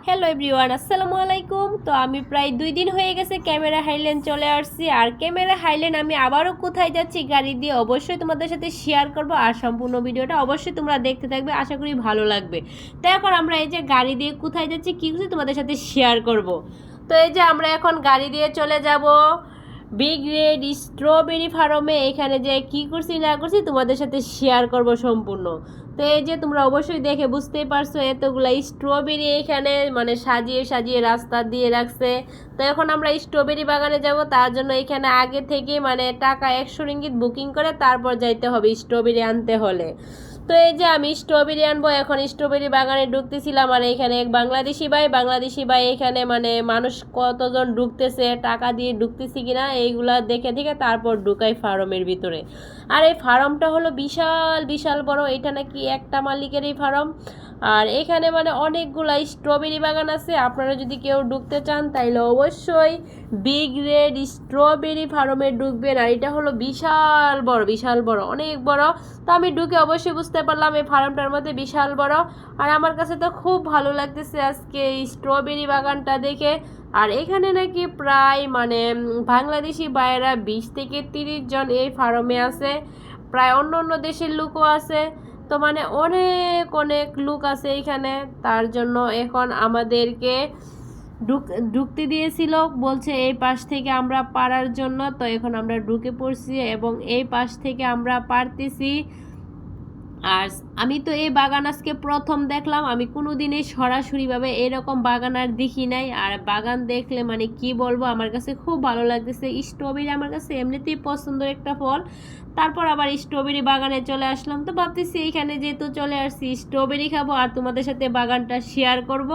Hello everyone, আসসালামু আলাইকুম। তো আমি প্রায় 2 দিন হয়ে গেছে ক্যামেরা হাইল্যান্ড চলে আসছি। আর ক্যামেরা হাইল্যান্ড আমি আবারও কোথায় যাচ্ছি গাড়ি দিয়ে অবশ্যই তোমাদের সাথে শেয়ার করব। আর সম্পূর্ণ ভিডিওটা অবশ্যই তোমরা দেখতে থাকবে, আশা করি ভালো লাগবে। তো এখন আমরা এই যে গাড়ি দিয়ে কোথায় যাচ্ছি কী করছি তোমাদের সাথে শেয়ার করব। তো এই যে আমরা এখন গাড়ি দিয়ে চলে যাব বিগ রেড স্ট্রবেরি ফার্মে। এখানে যে কী করছি না করছি তোমাদের সাথে শেয়ার করব সম্পূর্ণ। তো এই যে তোমরা অবশ্যই দেখে বুঝতেই পারছো এতগুলা স্ট্রবেরি এখানে মানে সাজিয়ে সাজিয়ে রাস্তা দিয়ে রাখছে। তো এখন আমরা স্ট্রবেরি বাগানে যাব, তার জন্য এখানে আগে থেকে মানে টাকা 100 রিঙ্গিত বুকিং করে তারপর যাইতে হবে স্ট্রবেরি আনতে হলে। তো এই যে আমি স্ট্রবেরি আনবো, এখন স্ট্রবেরি বাগানে ঢুকতেছিলাম। আর এখানে এক বাংলাদেশি ভাই এখানে মানে মানুষ কতজন ঢুকতেছে, টাকা দিয়ে ঢুকতেছি কিনা এইগুলা দেখে দেখে তারপর ঢুকাই ফার্মের ভিতরে। আর এই ফার্মটা হলো বিশাল বিশাল বড়, এটা নাকি একটা মালিকেরই ফার্ম। আর এখানে মানে অনেকগুলা স্ট্রবেরি বাগান আছে। আপনারা যদি কেউ ঢুকতে চান তাইলে অবশ্যই বিগ রেড স্ট্রবেরি ফার্মে ঢুকবেন। আর এটা হলো বিশাল বড় বিশাল বড়, অনেক বড়। তো আমি ঢুকে অবশ্যই বুঝতে পারলাম এই ফার্মটার মধ্যে বিশাল বড়। আর আমার কাছে তো খুব ভালো লাগতেছে আজকে স্ট্রবেরি বাগানটা দেখে। আর এখানে নাকি প্রায় মানে বাংলাদেশি ভাইয়েরা 20 থেকে 30 জন এই ফার্মে আছে, প্রায় অন্য অন্য দেশের লোকও আছে। তো মানে অনেক অনেক লোক আছে এখানে, তার জন্য এখন আমাদেরকে ঢুকতে দিয়েছিল, বলছে এই পাশ থেকে আমরা পারার জন্য। তো এখন আমরা ঢুকে পড়ছি এবং এই পাশ থেকে আমরা পারতেছি। আর আমি তো এই বাগান আজকে প্রথম দেখলাম, আমি কোনো দিনই সরাসরিভাবে এরকম বাগান আর দেখি নাই। আর বাগান দেখলে মানে কি বলবো, আমার কাছে খুব ভালো লাগতেছে। স্ট্রবেরি আমার কাছে এমনিতেই পছন্দের একটা ফল, তারপর আবার স্ট্রবেরি বাগানে চলে আসলাম। তো ভাবতেছি এইখানে যেহেতু চলে আসছি স্ট্রবেরি খাবো আর তোমাদের সাথে বাগানটা শেয়ার করব।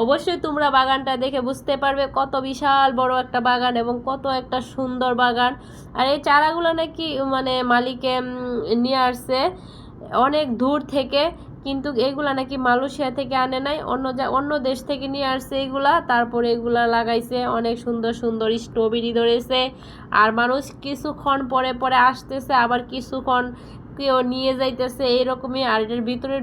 অবশ্যই তোমরা বাগানটা দেখে বুঝতে পারবে কত বিশাল বড় একটা বাগান এবং কত একটা সুন্দর বাগান। আর এই চারাগুলো নাকি মানে মালিকে নিয়ে আসছে অনেক দূর থেকে, কিন্তু এগুলা নাকি মালয়েশিয়া থেকে আনে নাই, অন্য দেশ থেকে নিয়ে আসছে এগুলা। তারপরে এগুলা লাগাইছে, অনেক সুন্দর সুন্দর স্ট্রবেরি ধরেছে। আর মানুষ কিছুক্ষণ পরে পরে আসতেছে, আবার কিছুক্ষণ কেউ নিয়ে যাইতেছে এইরকমই। আর এটার ভিতরে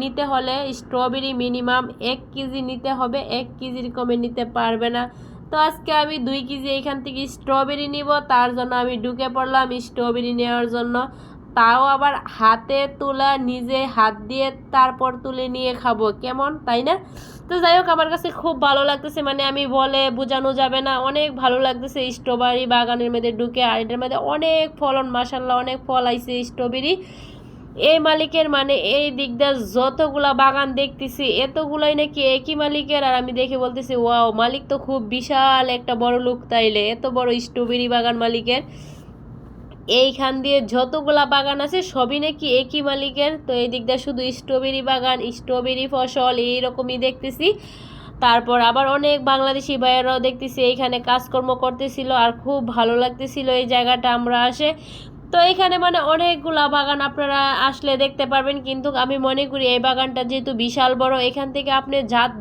নিতে হলে স্ট্রবেরি মিনিমাম 1 কেজি নিতে হবে, 1 কেজির কমে নিতে পারবে না। তো আজকে আমি 2 কেজি এখান থেকে স্ট্রবেরি নিব, তার জন্য আমি ঢুকে পড়লাম স্ট্রবেরি নেওয়ার জন্য। তাও আবার হাতে তোলা, নিজে হাত দিয়ে তারপর তুলে নিয়ে খাবো, কেমন তাই না? তো যাই হোক, আমার কাছে খুব ভালো লাগতেছে, মানে আমি বলে বোঝানো যাবে না, অনেক ভালো লাগতেছে স্ট্রবেরি বাগানের মধ্যে ঢুকে। আর এটার মধ্যে অনেক ফলন, মাশাল্লাহ অনেক ফল আইছে স্ট্রবেরি। এই মালিকের মানে এই দিক দিয়ে যতগুলা বাগান দেখতেছি এতগুলাই নাকি একই মালিকের। আর আমি দেখে বলতেছি ওয়াও, মালিক তো খুব বিশাল একটা বড় লোক, তাইলে এত বড় স্ট্রবেরি বাগান মালিকের। এইখান দিয়ে যতগুলা বাগান আছে সবই নাকি একই মালিকের। তো এই দিক দিয়ে শুধু স্ট্রবেরি বাগান, স্ট্রবেরি ফসল এইরকমই দেখতেছি। তারপর আবার অনেক বাংলাদেশি ভাইয়েরাও দেখতেছি এইখানে কাজকর্ম করতেছিল। আর খুব ভালো লাগতেছিল এই জায়গাটা আমরা আসে। তো এখানে মানে অনেকগুলা বাগান আপনারা আসলে দেখতে পারবেন, কিন্তু আমি মনে করি এই বাগানটা যেহেতু বিশাল বড়, এখান থেকে আপনি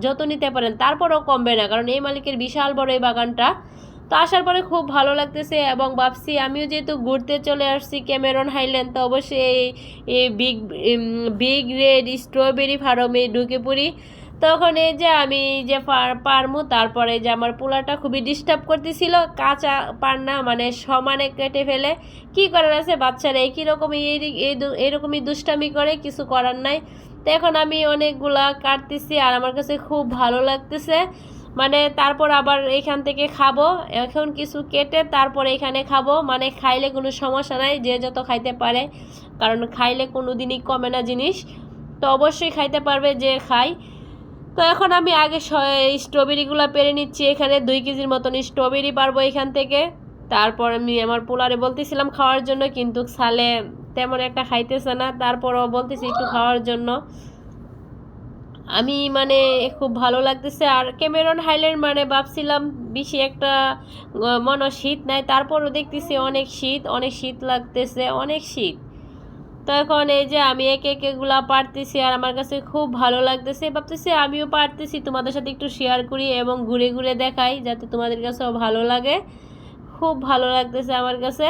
যত নিতে পারেন তারপরেও কমবে না, কারণ এই মালিকের বিশাল বড় এই বাগানটা। তো আসার পরে খুব ভালো লাগতেছে এবং ভাবছি আমিও যেহেতু ঘুরতে চলে আসছি ক্যামেরন হাইল্যান্ড, তো অবশ্যই এই বিগ রেড স্ট্রবেরি ফার্মে ঢুকে পড়ি। তখন এই যে আমি যে পারমু, তারপরে যে আমার পোলাটা খুবই ডিস্টার্ব করতেছিল, কাঁচা পার না মানে সমানে কেটে ফেলে। কি করার আছে, বাচ্চারা একই রকমই এইরকমই দুষ্টামি করে, কিছু করার নাই। তো এখন আমি অনেকগুলা কাটতেছি আর আমার কাছে খুব ভালো লাগতেছে। মানে তারপর আবার এখান থেকে খাবো, এখন কিছু কেটে তারপর এখানে খাবো। মানে খাইলে কোনো সমস্যা নাই, যে যত খাইতে পারে, কারণ খাইলে কোনো দিনই কমে না জিনিস। তো অবশ্যই খাইতে পারবে যে খাই। তো এখন আমি আগে স্ট্রবেরিগুলো পেরে নিচ্ছি, এখানে 2 কেজির মতন স্ট্রবেরি পারবো এখান থেকে। তারপর আমি আমার পোলারে বলতেছিলাম খাওয়ার জন্য, কিন্তু সালে তেমন একটা খাইতেছে না, তারপরও বলতেছি একটু খাওয়ার জন্য। আমি মানে খুব ভালো লাগতেছে। আর ক্যামেরন হাইল্যান্ড মানে ভাবছিলাম বেশি একটা মনে শীত নাই, তারপরও দেখতেছি অনেক শীত, অনেক শীত লাগতেছে, অনেক শীত। তো এখন এই যে আমি একে একেগুলা পারতেছি আর আমার কাছে খুব ভালো লাগতেছে, ভাবতেছি আমিও পারতেছি, তোমাদের সাথে একটু শেয়ার করি এবং ঘুরে ঘুরে দেখাই যাতে তোমাদের কাছেও ভালো লাগে। খুব ভালো লাগতেছে আমার কাছে।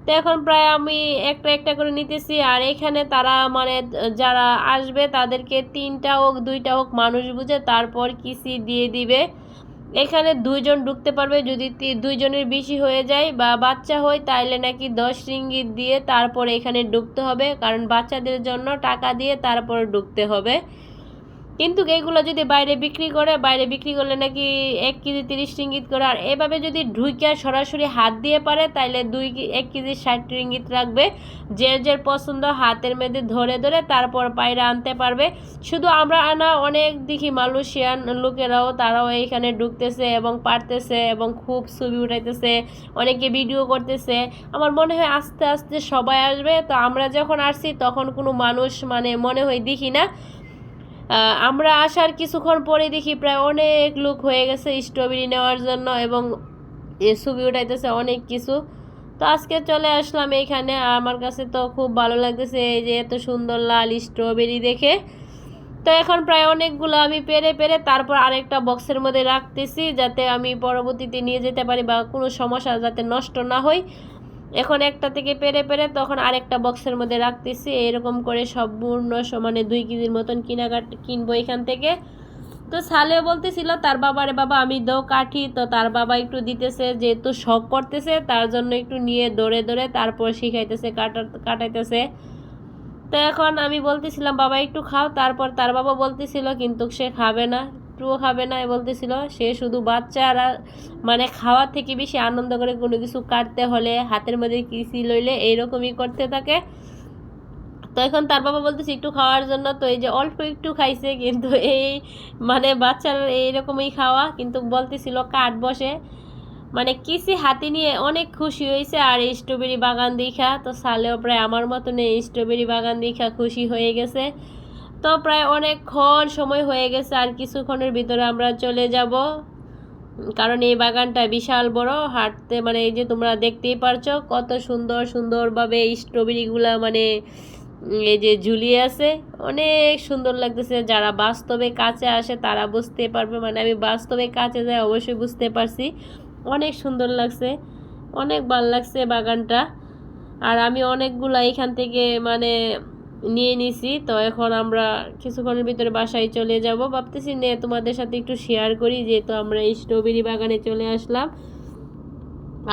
তো এখন প্রায় আমি একটা একটা করে নিতেছি। আর এখানে তারা মানে যারা আসবে তাদেরকে 3টা হোক 2টা হোক মানুষ বুঝে তারপর কিসি দিয়ে দিবে। এখানে 2জন ঢুকতে পারবে, যদি 2জনের বেশি হয়ে যায় বা বাচ্চা হয় তাইলে নাকি 10 রিঙ্গিত দিয়ে তারপরে এখানে ঢুকতে হবে, কারণ বাচ্চাদের জন্য টাকা দিয়ে তারপরে ঢুকতে হবে। কিন্তু এইগুলো যদি বাইরে বিক্রি করলে নাকি 1 কেজি 30 রিঙ্গিত করে। আর এভাবে যদি ঢুইকা সরাসরি হাত দিয়ে পারে তাইলে 1 কেজি 60 রিঙ্গিত রাখবে। যে পছন্দ হাতের মধ্যে ধরে ধরে তারপর পায়রা আনতে পারবে। শুধু আমরা আনা, অনেক দেখি মালয়েশিয়ান লোকেরাও তারাও এইখানে ঢুকতেছে এবং পারতেছে এবং খুব ছবি উঠাইতেছে, অনেকে ভিডিও করতেছে। আমার মনে হয় আস্তে আস্তে সবাই আসবে। তো আমরা যখন আসছি তখন কোনো মানুষ মানে মনে হয় দেখি না। আমরা আসার কিছুক্ষণ পরে দেখি প্রায় অনেক লোক হয়ে গেছে স্ট্রবেরি নেওয়ার জন্য এবং ছবি উঠাইতেছে অনেক কিছু। তো আজকে চলে আসলাম এইখানে। আমার কাছে তো খুব ভালো লাগতেছে এই যে এত সুন্দর লাল স্ট্রবেরি দেখে। তো এখন প্রায় অনেকগুলো আমি পেরে তারপর আরেকটা বক্সের মধ্যে রাখতেছি, যাতে আমি পরবর্তীতে নিয়ে যেতে পারি বা কোনো সমস্যা যাতে নষ্ট না হয়। এখন একটা থেকে পেরে তখন আরেকটা বক্সের মধ্যে রাখতেছি। এরকম করে সম্পূর্ণ সমানে 2 কেজির মতন কিনবো এখান থেকে। তো সালেও বলতেছিল তার বাবারে, বাবা আমি দাও কাঠি। তো তার বাবা একটু দিতেছে, যেহেতু শখ করতেছে তার জন্য একটু নিয়ে দৌড়ে তারপর শিখাইতেছে, কাটাইতেছে। তো এখন আমি বলতেছিলাম বাবা একটু খাও, তারপর তার বাবা বলতেছিল কিন্তু সে খাবে না, একটুও খাবে না। বলতেছিল সে শুধু বাচ্চারা মানে খাওয়ার থেকে বেশি আনন্দ করে কোনো কিছু কাটতে হলে হাতের মধ্যে কিসি লইলে এইরকমই করতে থাকে। তো এখন তার বাবা বলতেছে একটু খাওয়ার জন্য। তো এই যে অল্প একটু খাইছে, কিন্তু এই মানে বাচ্চারা এইরকমই খাওয়া, কিন্তু বলতেছিল কাঠ বসে মানে কিসি হাতে নিয়ে অনেক খুশি হয়েছে। আর এই স্ট্রবেরি বাগান দেখা তো সালেও প্রায় আমার মতন এই স্ট্রবেরি বাগান দেখা খুশি হয়ে গেছে। তো প্রায় অনেকক্ষণ সময় হয়ে গেছে, আর কিছুক্ষণের ভিতরে আমরা চলে যাব, কারণ এই বাগানটা বিশাল বড়। হাঁটতে মানে এই যে তোমরা দেখতেই পারছো কত সুন্দরভাবে স্ট্রবেরিগুলা মানে এই যে ঝুলিয়ে আছে, অনেক সুন্দর লাগতেছে। যারা বাস্তবে কাছে আসে তারা বুঝতে পারবে, মানে আমি বাস্তবে কাছে যাই অবশ্যই বুঝতে পারছি। অনেক সুন্দর লাগছে, অনেক ভালো লাগছে বাগানটা। আর আমি অনেকগুলা এখান থেকে মানে নিয়ে নিছি। তো এখন আমরা কিছুক্ষণের ভিতরে বাসায় চলে যাব। ভাবতেছি নে তোমাদের সাথে একটু শেয়ার করি, যেহেতু আমরা এই স্ট্রবেরি বাগানে চলে আসলাম।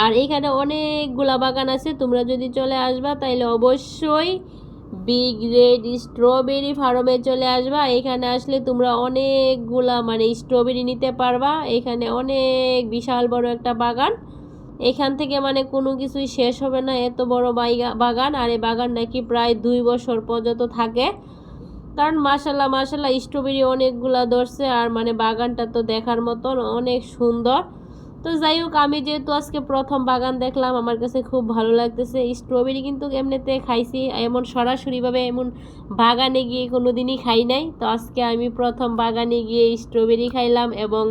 আর এইখানে অনেকগুলা বাগান আছে, তোমরা যদি চলে আসবা তাইলে অবশ্যই বিগ রেড স্ট্রবেরি ফার্মে চলে আসবা। এখানে আসলে তোমরা অনেকগুলা মানে স্ট্রবেরি নিতে পারবা। এখানে অনেক বিশাল বড় একটা বাগান, এখান থেকে মানে কোনো কিছুই শেষ হবে না, এত বড় বাগান। আর এই বাগান নাকি প্রায় 2 বছর পর্যন্ত থাকে, কারণ মাশাল্লাহ স্ট্রবেরি অনেকগুলা ধরছে। আর মানে বাগানটা তো দেখার মতন অনেক সুন্দর। তো যাই হোক, আমি যেহেতু আজকে প্রথম বাগান দেখলাম আমার কাছে খুব ভালো লাগতেছে। স্ট্রবেরি কিন্তু এমনিতে খাইছি, এমন সরাসরিভাবে এমন বাগানে গিয়ে কোনো দিনই খাই নাই। তো আজকে আমি প্রথম বাগানে গিয়ে স্ট্রবেরি খাইলাম এবং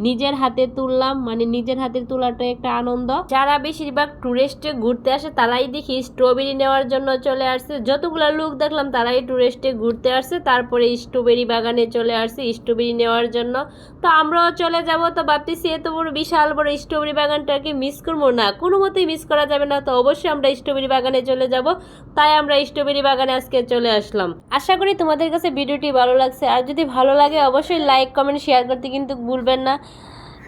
নিজের হাতে তুললাম, মানে নিজের হাতে তোলাটা একটা আনন্দ। যারা বেশিরভাগ টুরিস্টে ঘুরতে আসে তারাই দেখি স্ট্রবেরি নেওয়ার জন্য চলে আসছে। যতগুলো লোক দেখলাম তারাই টুরিস্টে ঘুরতে আসছে, তারপরে স্ট্রবেরি বাগানে চলে আসছে স্ট্রবেরি নেওয়ার জন্য। তো আমরাও চলে যাব। তো ভাবতেছি এত বড় বিশাল বড় স্ট্রবেরি বাগানটাকে মিস করবো না, কোনো মতেই মিস করা যাবে না। তো অবশ্যই আমরা স্ট্রবেরি বাগানে চলে যাব, তাই আমরা স্ট্রবেরি বাগানে আজকে চলে আসলাম। আশা করি তোমাদের কাছে ভিডিওটি ভালো লাগছে। আর যদি ভালো লাগে অবশ্যই লাইক কমেন্ট শেয়ার করতে কিন্তু ভুলবেন না।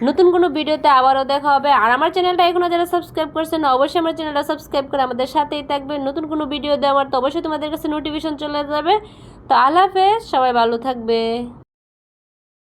নতুন কোনো ভিডিওতে আবারও দেখা হবে। আর আমার চ্যানেলটা এখনও যারা সাবস্ক্রাইব করছেন না অবশ্যই আমার চ্যানেলটা সাবস্ক্রাইব করে আমাদের সাথেই থাকবে। নতুন কোনো ভিডিও দেওয়ার তো অবশ্যই তোমাদের কাছে নোটিফিকেশন চলে যাবে। তো আল্লাহ হাফেজ, সবাই ভালো থাকবে।